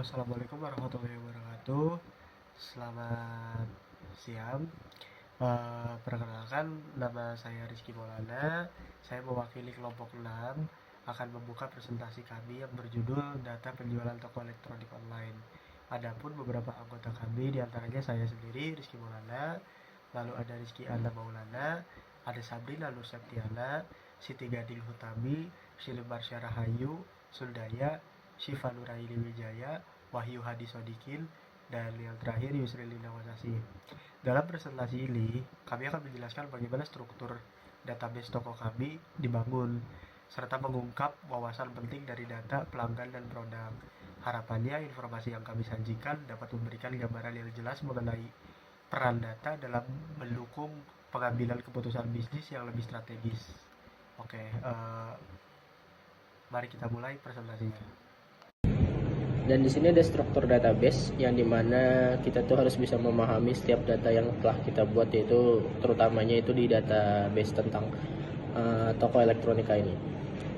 Assalamualaikum warahmatullahi wabarakatuh. Selamat siang. Perkenalkan, nama saya Rizky Maulana. Saya mewakili kelompok 6 akan membuka presentasi kami yang berjudul Data Penjualan Toko Elektronik Online. Adapun beberapa anggota kami, diantaranya saya sendiri, Rizky Maulana, lalu ada Rizky Anna Maulana, ada Sabrina Nur Septiana, Siti Gading Hutami, Silim Marsya Rahayu, Sundaya, Syifa Nuraini Wijaya, Wahyu Hadi Sodikin, dan yang terakhir Yusri Lina Wasasi. Dalam presentasi ini, kami akan menjelaskan bagaimana struktur database toko kami dibangun, serta mengungkap wawasan penting dari data pelanggan dan produk. Harapannya, informasi yang kami sajikan dapat memberikan gambaran yang jelas mengenai peran data dalam mendukung pengambilan keputusan bisnis yang lebih strategis. Oke, mari kita mulai presentasinya. Dan di sini ada struktur database yang dimana kita tuh harus bisa memahami setiap data yang telah kita buat, yaitu terutamanya itu di database tentang toko elektronika ini.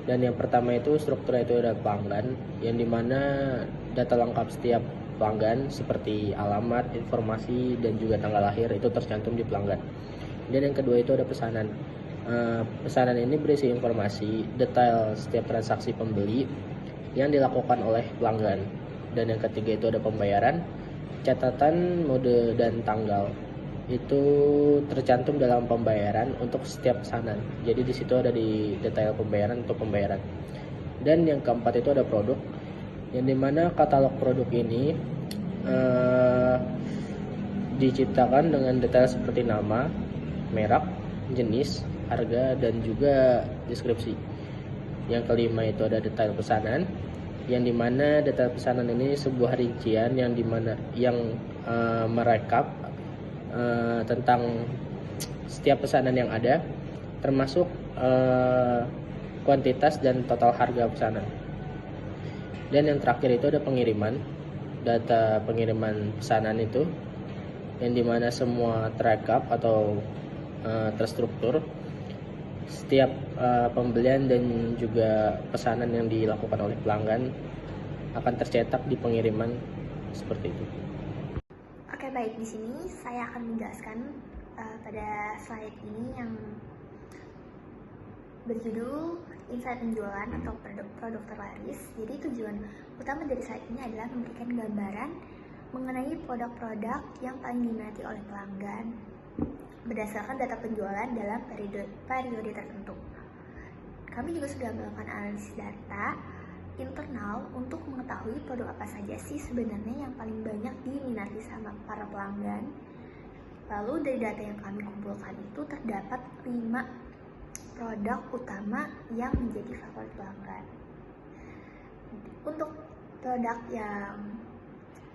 Dan yang pertama itu strukturnya itu ada pelanggan, yang dimana data lengkap setiap pelanggan seperti alamat, informasi, dan juga tanggal lahir itu tercantum di pelanggan. Dan yang kedua itu ada pesanan. Pesanan ini berisi informasi detail setiap transaksi pembeli yang dilakukan oleh pelanggan. Dan yang ketiga itu ada pembayaran, catatan mode dan tanggal itu tercantum dalam pembayaran untuk setiap pesanan. Jadi di situ ada di detail pembayaran untuk pembayaran. Dan yang keempat itu ada produk, yang dimana katalog produk ini diciptakan dengan detail seperti nama, merek, jenis, harga, dan juga deskripsi. Yang kelima itu ada detail pesanan, yang dimana detail pesanan ini sebuah rincian yang dimana merekap tentang setiap pesanan yang ada, termasuk kuantitas dan total harga pesanan. Dan yang terakhir itu ada pengiriman, data pengiriman pesanan itu, yang dimana semua terekap atau terstruktur. Setiap pembelian dan juga pesanan yang dilakukan oleh pelanggan akan tercetak di pengiriman seperti itu. Oke, baik. Di sini saya akan menjelaskan pada slide ini yang berjudul Insight Penjualan atau produk terlaris. Jadi tujuan utama dari slide ini adalah memberikan gambaran mengenai produk-produk yang paling diminati oleh pelanggan berdasarkan data penjualan dalam periode tertentu. Kami juga sudah melakukan analisis data internal untuk mengetahui produk apa saja sih sebenarnya yang paling banyak diminati sama para pelanggan. Lalu dari data yang kami kumpulkan itu terdapat 5 produk utama yang menjadi favorit pelanggan. Untuk produk yang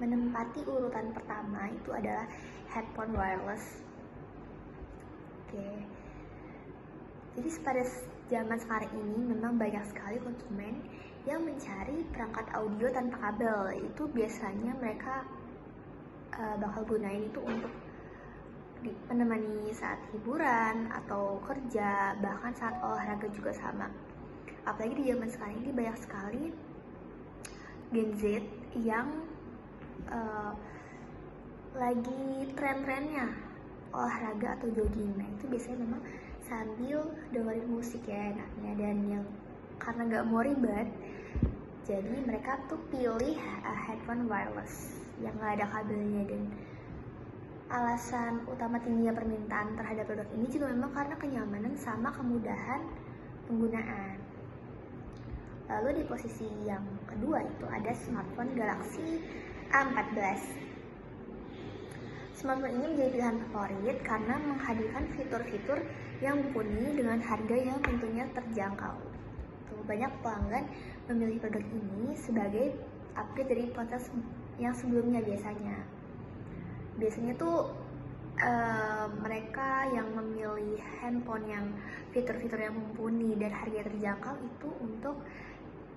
menempati urutan pertama itu adalah headphone wireless. Jadi pada zaman sekarang ini memang banyak sekali konsumen yang mencari perangkat audio tanpa kabel. Itu biasanya mereka bakal gunain itu untuk menemani saat hiburan atau kerja, bahkan saat olahraga juga sama. Apalagi di zaman sekarang ini banyak sekali Gen Z yang lagi tren-trennya olahraga atau jogging. Nah itu biasanya memang sambil dengerin musik ya enaknya, dan yang karena gak mau ribet, jadi mereka tuh pilih headphone wireless yang gak ada kabelnya. Dan alasan utama tingginya permintaan terhadap produk ini juga memang karena kenyamanan sama kemudahan penggunaan. Lalu di posisi yang kedua itu ada smartphone Galaxy A14. Smartphone ini menjadi pilihan favorit karena menghadirkan fitur-fitur yang mumpuni dengan harga yang tentunya terjangkau. Banyak pelanggan memilih produk ini sebagai upgrade dari ponsel yang sebelumnya biasanya. Biasanya tuh mereka yang memilih handphone yang fitur-fitur yang mumpuni dan harga terjangkau itu untuk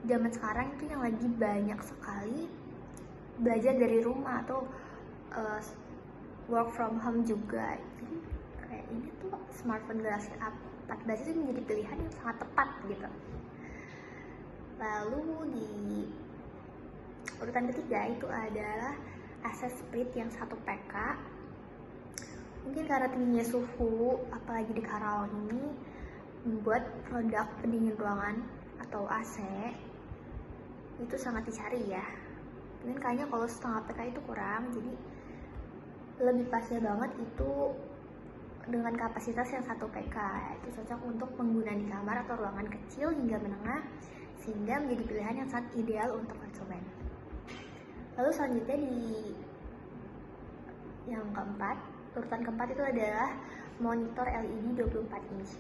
zaman sekarang itu yang lagi banyak sekali belajar dari rumah atau work from home juga. Jadi kayak ini tuh smartphone Galaxy A14 itu menjadi pilihan yang sangat tepat gitu. Lalu di Urutan ketiga itu adalah AC split yang 1 PK. Mungkin karena tingginya suhu, apalagi di Karawang ini, membuat produk pendingin ruangan atau AC itu sangat dicari ya. Mungkin kayaknya kalau setengah PK itu kurang, jadi lebih pasnya banget itu dengan kapasitas yang 1 PK. Itu cocok untuk penggunaan di kamar atau ruangan kecil hingga menengah, sehingga menjadi pilihan yang sangat ideal untuk konsumen. Lalu selanjutnya di yang keempat, urutan keempat itu adalah monitor LED 24 inch.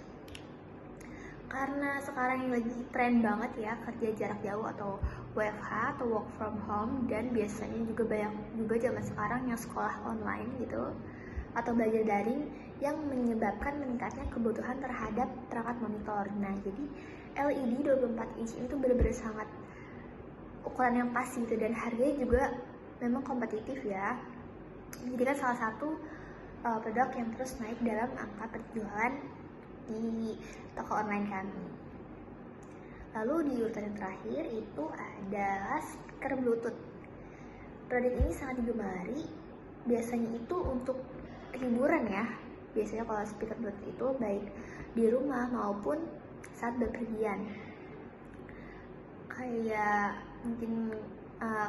Karena sekarang yang lagi tren banget ya kerja jarak jauh atau WFH atau work from home, dan biasanya juga banyak juga zaman sekarang yang sekolah online gitu atau belajar daring, yang menyebabkan meningkatnya kebutuhan terhadap perangkat monitor. Nah, jadi LED 24 inch itu benar-benar sangat ukuran yang pas gitu, dan harganya juga memang kompetitif ya. Jadi kan salah satu produk yang terus naik dalam angka penjualan di toko online kami. Lalu di urutan yang terakhir itu adalah speaker Bluetooth. Produk ini sangat digemari, biasanya itu untuk hiburan ya. Biasanya kalau speaker Bluetooth itu baik di rumah maupun saat bepergian. Kayak mungkin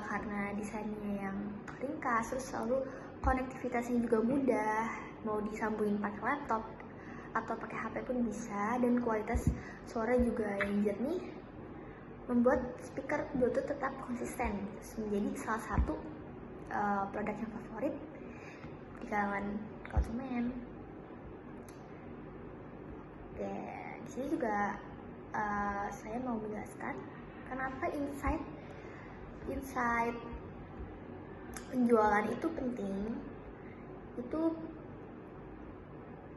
karena desainnya yang ringkas, terus selalu konektivitasnya juga mudah, mau disambungin pakai laptop atau pakai HP pun bisa, dan kualitas suara juga yang jernih, membuat speaker Bluetooth tetap konsisten, menjadi salah satu produk yang favorit di kalangan konsumen. Oke, di sini juga saya mau menjelaskan kenapa insight penjualan itu penting, itu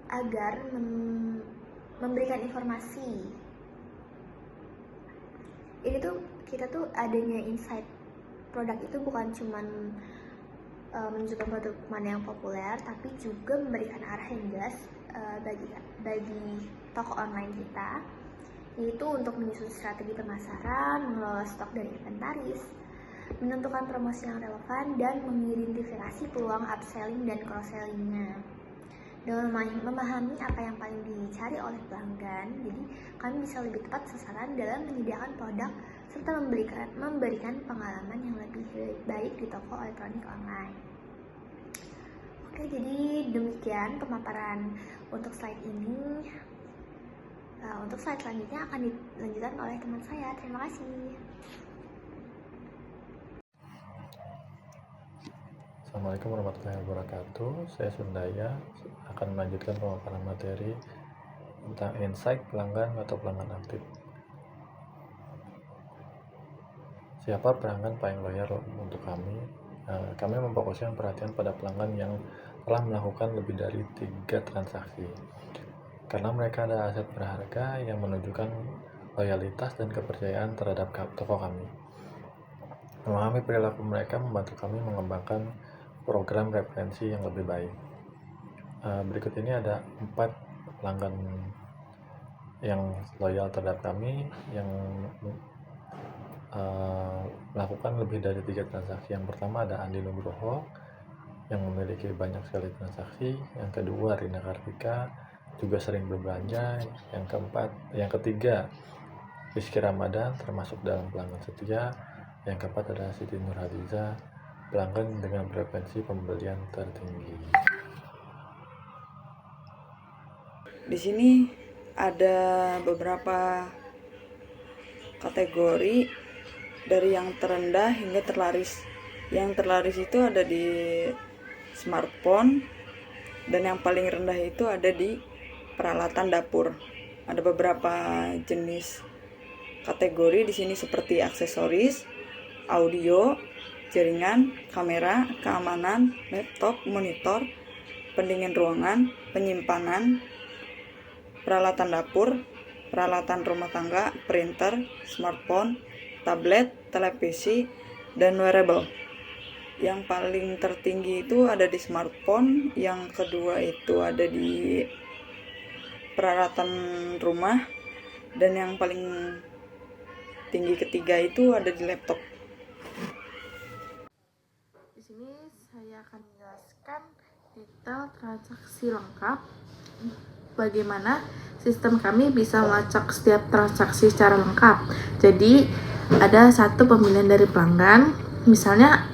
agar memberikan informasi. Ini tuh kita tuh adanya insight produk itu bukan cuman menunjukkan produk mana yang populer, tapi juga memberikan arah yang jelas bagi toko online kita, yaitu untuk menyusun strategi pemasaran, mengelola stok dan inventaris, menentukan promosi yang relevan, dan mengidentifikasi peluang upselling dan cross-sellingnya. Dengan memahami apa yang paling dicari oleh pelanggan, jadi kami bisa lebih tepat sasaran dalam menyediakan produk serta memberikan pengalaman yang lebih baik di toko elektronik online. Oke, jadi demikian pemaparan untuk slide ini. Untuk slide selanjutnya akan dilanjutkan oleh teman saya. Terima kasih. Assalamualaikum warahmatullahi wabarakatuh. Saya Sundaya akan melanjutkan pemaparan materi tentang insight pelanggan atau pelanggan aktif. Siapa pelanggan paling loyal untuk kami? Kami memfokuskan perhatian pada pelanggan yang telah melakukan lebih dari 3 transaksi, karena mereka adalah aset berharga yang menunjukkan loyalitas dan kepercayaan terhadap toko kami. Memahami perilaku mereka membantu kami mengembangkan program referensi yang lebih baik. Berikut ini ada 4 pelanggan yang loyal terhadap kami yang melakukan lebih dari 3 transaksi. Yang pertama ada Andi Nugroho yang memiliki banyak sekali transaksi. Yang kedua Rina Kartika, juga sering berbelanja. Yang ketiga Rizky Ramadan, termasuk dalam pelanggan setia. Yang keempat adalah Siti Nurhaliza, pelanggan dengan frekuensi pembelian tertinggi. Di sini ada beberapa kategori dari yang terendah hingga terlaris. Yang terlaris itu ada di smartphone, dan yang paling rendah itu ada di peralatan dapur. Ada beberapa jenis kategori di sini seperti aksesoris, audio, jaringan, kamera, keamanan, laptop, monitor, pendingin ruangan, penyimpanan, peralatan dapur, peralatan rumah tangga, printer, smartphone, tablet, televisi, dan wearable. Yang paling tertinggi itu ada di smartphone, yang kedua itu ada di peralatan rumah, dan yang paling tinggi ketiga itu ada di laptop. saya akan menjelaskan detail transaksi lengkap, bagaimana sistem kami bisa melacak setiap transaksi secara lengkap. Jadi ada satu pembelian dari pelanggan, misalnya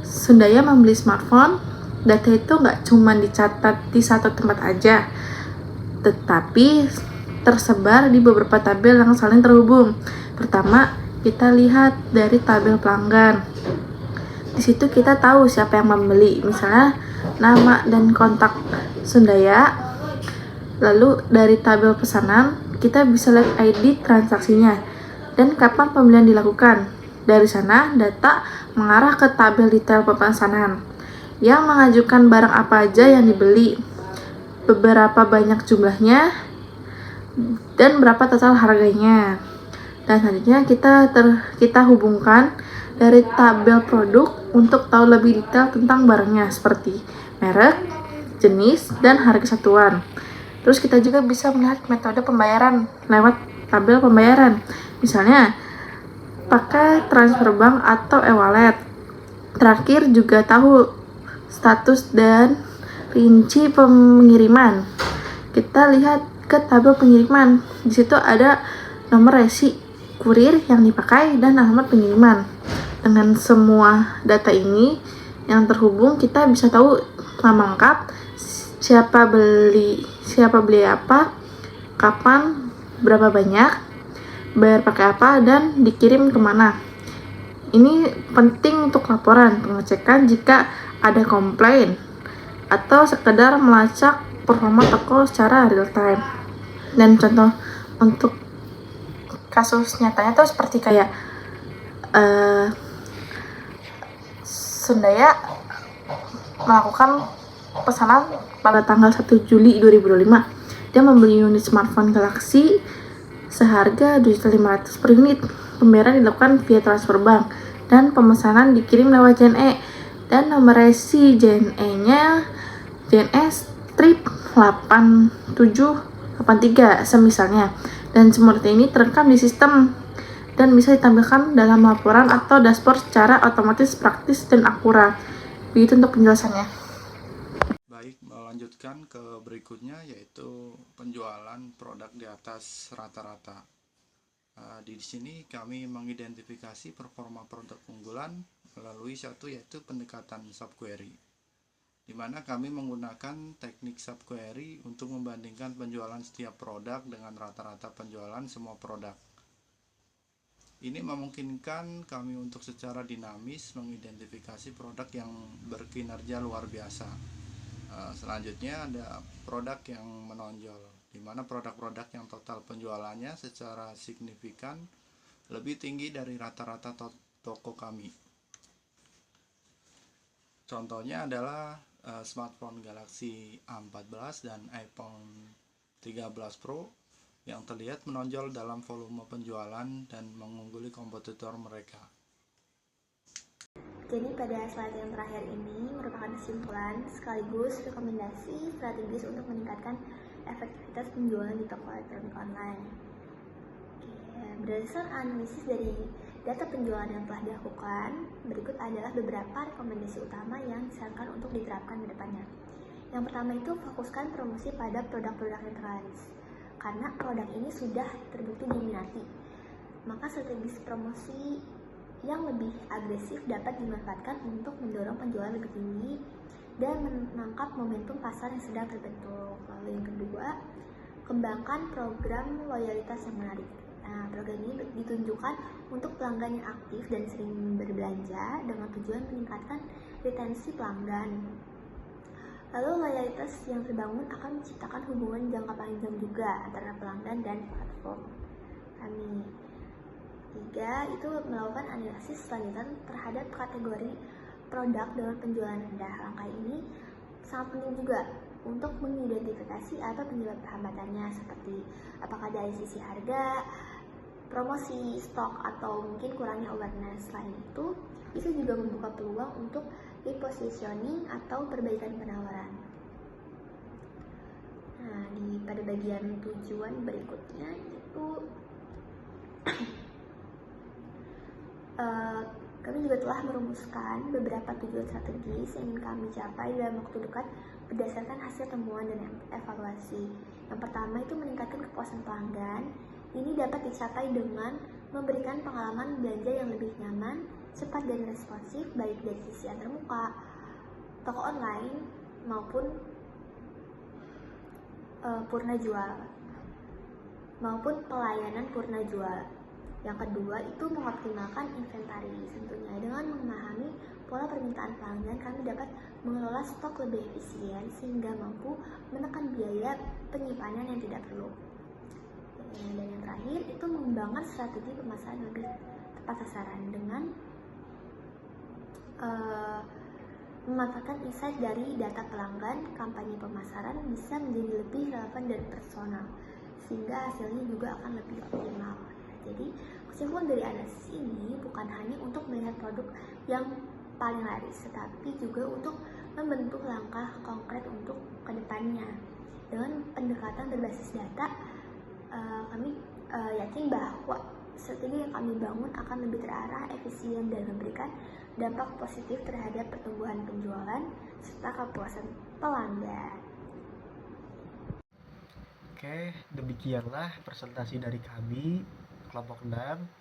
Sundaya membeli smartphone, data itu nggak cuma dicatat di satu tempat aja, tetapi tersebar di beberapa tabel yang saling terhubung. Pertama, kita lihat dari tabel pelanggan. Di situ kita tahu siapa yang membeli, misalnya nama dan kontak Sundaya. Lalu dari tabel pesanan, kita bisa lihat ID transaksinya dan kapan pembelian dilakukan. Dari sana, data mengarah ke tabel detail pemesanan yang mengajukan barang apa aja yang dibeli, beberapa banyak jumlahnya, dan berapa total harganya. Dan selanjutnya kita hubungkan dari tabel produk untuk tahu lebih detail tentang barangnya seperti merek, jenis, dan harga satuan. Terus kita juga bisa melihat metode pembayaran lewat tabel pembayaran. Misalnya pakai transfer bank atau e-wallet. Terakhir juga tahu status dan rinci pengiriman. Kita lihat ke tabel pengiriman. Di situ ada nomor resi kurir yang dipakai dan alamat pengiriman. Dengan semua data ini yang terhubung, kita bisa tahu nama lengkap, siapa beli apa, kapan, berapa banyak, bayar pakai apa, dan dikirim kemana. Ini penting untuk laporan pengecekan jika ada komplain atau sekedar melacak performa toko secara real time. Dan contoh untuk kasus nyatanya tuh seperti kayak Sundaya melakukan pesanan pada tanggal 1 Juli 2025. Dia membeli unit smartphone Galaxy seharga 2.500 per unit. Pembayaran dilakukan via transfer bank dan pemesanan dikirim lewat JNE, dan nomor resi JNE-nya JNE strip 8783 semisalnya. Dan semua data ini terekam di sistem dan bisa ditampilkan dalam laporan atau dashboard secara otomatis, praktis, dan akurat. Begitu untuk penjelasannya. Baik, melanjutkan ke berikutnya yaitu penjualan produk di atas rata-rata. Di sini kami mengidentifikasi performa produk unggulan melalui satu yaitu pendekatan subquery, di mana kami menggunakan teknik subquery untuk membandingkan penjualan setiap produk dengan rata-rata penjualan semua produk. Ini memungkinkan kami untuk secara dinamis mengidentifikasi produk yang berkinerja luar biasa. Selanjutnya ada produk yang menonjol, di mana produk-produk yang total penjualannya secara signifikan lebih tinggi dari rata-rata toko kami. Contohnya adalah smartphone Galaxy A14 dan iPhone 13 Pro yang terlihat menonjol dalam volume penjualan dan mengungguli kompetitor mereka. Jadi pada slide yang terakhir ini merupakan kesimpulan sekaligus rekomendasi strategis untuk meningkatkan efektivitas penjualan di toko elektronik online. Berdasarkan analisis dari data penjualan yang telah dilakukan, berikut adalah beberapa rekomendasi utama yang disarankan untuk diterapkan ke depannya. Yang pertama itu fokuskan promosi pada produk-produk yang terlaris. Karena produk ini sudah terbukti diminati, maka strategi promosi yang lebih agresif dapat dimanfaatkan untuk mendorong penjualan lebih tinggi dan menangkap momentum pasar yang sedang terbentuk. Lalu yang kedua, kembangkan program loyalitas yang menarik. Nah, program ini ditunjukkan untuk pelanggan yang aktif dan sering berbelanja dengan tujuan meningkatkan retensi pelanggan. Lalu loyalitas yang terbangun akan menciptakan hubungan jangka panjang juga antara pelanggan dan platform kami. 3. Itu melakukan analisis lanjutan terhadap kategori produk dengan penjualan rendah. Langkah ini sangat penting juga untuk mengidentifikasi atau penyebab hambatannya, seperti apakah dari sisi harga, promosi, stok, atau mungkin kurangnya awareness. Selain itu juga membuka peluang untuk repositioning atau perbaikan penawaran. Nah, pada bagian tujuan berikutnya itu kami kami juga telah merumuskan beberapa tujuan strategis yang ingin kami capai dalam waktu dekat berdasarkan hasil temuan dan evaluasi. Yang pertama itu meningkatkan kepuasan pelanggan. Ini dapat dicapai dengan memberikan pengalaman belanja yang lebih nyaman, cepat dan responsif baik dari sisi antar muka, toko online maupun pelayanan purna jual. Yang kedua itu mengoptimalkan inventaris. Tentunya dengan memahami pola permintaan pelanggan, kami dapat mengelola stok lebih efisien sehingga mampu menekan biaya penyimpanan yang tidak perlu. Dan yang terakhir itu mengembangkan strategi pemasaran lebih tepat sasaran dengan memanfaatkan insight dari data pelanggan. Kampanye pemasaran bisa menjadi lebih relevan dan personal sehingga hasilnya juga akan lebih optimal. Jadi kesimpulan dari analisis ini bukan hanya untuk melihat produk yang paling laris, tetapi juga untuk membentuk langkah konkret untuk kedepannya. Dengan pendekatan berbasis data, kami yakin bahwa strategi yang kami bangun akan lebih terarah, efisien, dan memberikan dampak positif terhadap pertumbuhan penjualan serta kepuasan pelanggan. Oke, demikianlah presentasi dari kami kelompok 6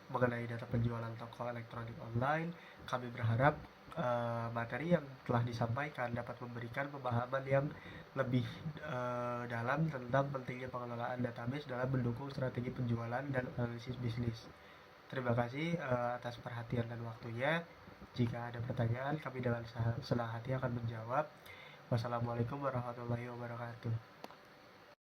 mengenai data penjualan toko elektronik online. Kami berharap materi yang telah disampaikan dapat memberikan pemahaman yang lebih dalam tentang pentingnya pengelolaan database dalam mendukung strategi penjualan dan analisis bisnis. Terima kasih atas perhatian dan waktunya. Jika ada pertanyaan, kami dengan senang hati akan menjawab. Wassalamualaikum warahmatullahi wabarakatuh.